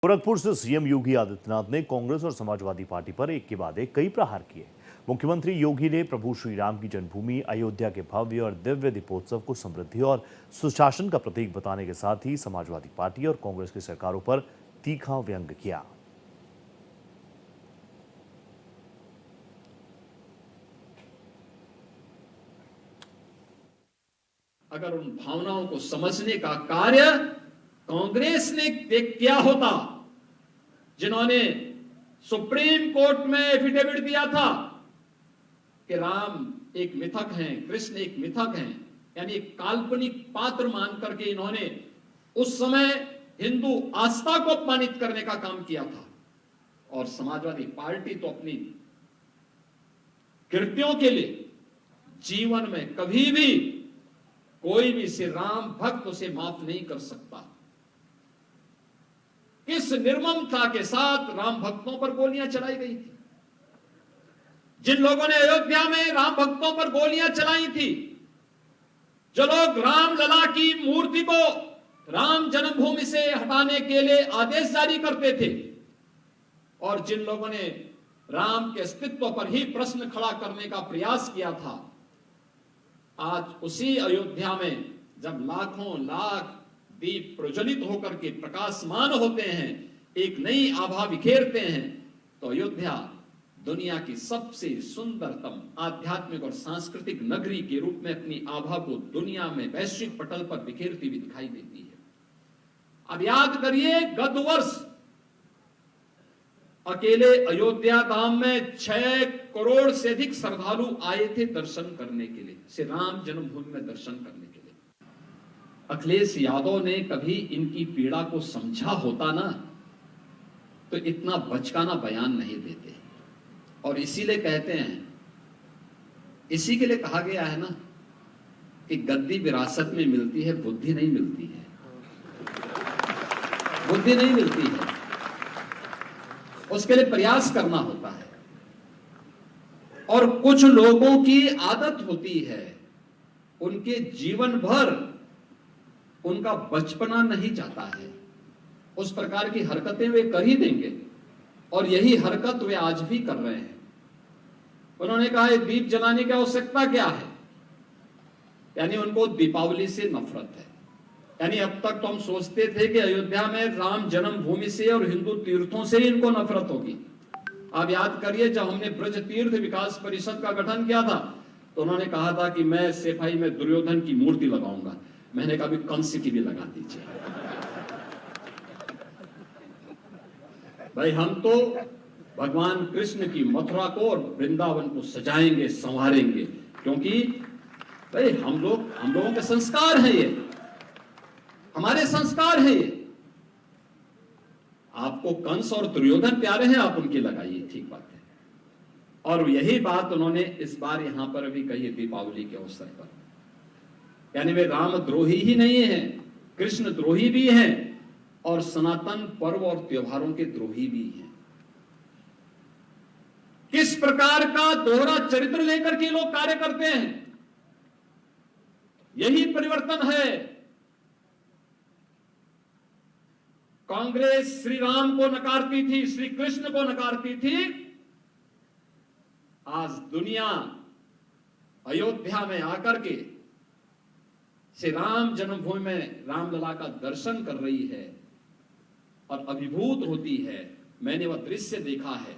गोरखपुर से सीएम योगी आदित्यनाथ ने कांग्रेस और समाजवादी पार्टी पर एक के बाद एक कई प्रहार किए। मुख्यमंत्री योगी ने प्रभु श्री राम की जन्मभूमि अयोध्या के भव्य और दिव्य दीपोत्सव को समृद्धि और सुशासन का प्रतीक बताने के साथ ही समाजवादी पार्टी और कांग्रेस की सरकारों पर तीखा व्यंग्य किया। अगर उन भावनाओं को समझने का कार्य कांग्रेस ने किया होता, जिन्होंने सुप्रीम कोर्ट में एफिडेविट दिया था कि राम एक मिथक हैं, कृष्ण एक मिथक हैं, यानी एक काल्पनिक पात्र मान करके इन्होंने उस समय हिंदू आस्था को अपमानित करने का काम किया था। और समाजवादी पार्टी तो अपनी कृत्यों के लिए जीवन में कभी भी कोई भी श्री राम भक्त उसे माफ नहीं कर सकता। किस निर्ममता के साथ राम भक्तों पर गोलियां चलाई गई थी। जिन लोगों ने अयोध्या में राम भक्तों पर गोलियां चलाई थी, जो लोग राम लला की मूर्ति को राम जन्मभूमि से हटाने के लिए आदेश जारी करते थे, और जिन लोगों ने राम के अस्तित्व पर ही प्रश्न खड़ा करने का प्रयास किया था, आज उसी अयोध्या में जब लाखों लाख दीप प्रज्वलित होकर के प्रकाशमान होते हैं, एक नई आभा बिखेरते हैं, तो अयोध्या दुनिया की सबसे सुंदरतम आध्यात्मिक और सांस्कृतिक नगरी के रूप में अपनी आभा को दुनिया में वैश्विक पटल पर बिखेरती हुई दिखाई देती है। अब याद करिए, गत वर्ष अकेले अयोध्या धाम में 6 करोड़ से अधिक श्रद्धालु आए थे दर्शन करने के लिए, श्री राम जन्मभूमि में दर्शन करने के लिए। अखिलेश यादव ने कभी इनकी पीड़ा को समझा होता ना, तो इतना बचकाना बयान नहीं देते। और इसीलिए कहते हैं, इसी के लिए कहा गया है ना कि गद्दी विरासत में मिलती है, बुद्धि नहीं मिलती है। बुद्धि नहीं मिलती है, उसके लिए प्रयास करना होता है। और कुछ लोगों की आदत होती है, उनके जीवन भर उनका बचपना नहीं जाता है, उस प्रकार की हरकतें वे कर ही देंगे, और यही हरकत वे आज भी कर रहे हैं। उन्होंने कहा ये दीप जलाने की आवश्यकता क्या है, यानी उनको दीपावली से नफरत है। यानी अब तक तो हम सोचते थे कि अयोध्या में राम जन्मभूमि से और हिंदू तीर्थों से ही इनको नफरत होगी। आप याद करिए, जब हमने ब्रज तीर्थ विकास परिषद का गठन किया था, तो उन्होंने कहा था कि मैं सफाई में दुर्योधन की मूर्ति लगाऊंगा। मैंने कहा भी कंस की भी लगा दीजिए। भाई, हम तो भगवान कृष्ण की मथुरा को और वृंदावन को सजाएंगे, संवारेंगे, क्योंकि भाई हम लोगों के संस्कार है, ये हमारे संस्कार है। ये आपको कंस और दुर्योधन प्यारे हैं, आप उनकी लगाइए, ठीक बात है। और यही बात उन्होंने इस बार यहां पर भी कही है दीपावली के अवसर पर। यानी वे राम द्रोही ही नहीं हैं, कृष्ण द्रोही भी हैं, और सनातन पर्व और त्योहारों के द्रोही भी हैं। किस प्रकार का दोहरा चरित्र लेकर के लोग कार्य करते हैं, यही परिवर्तन है। कांग्रेस श्री राम को नकारती थी, श्री कृष्ण को नकारती थी। आज दुनिया अयोध्या में आकर के श्री राम जन्मभूमि में रामलला का दर्शन कर रही है और अभिभूत होती है। मैंने वह दृश्य देखा है।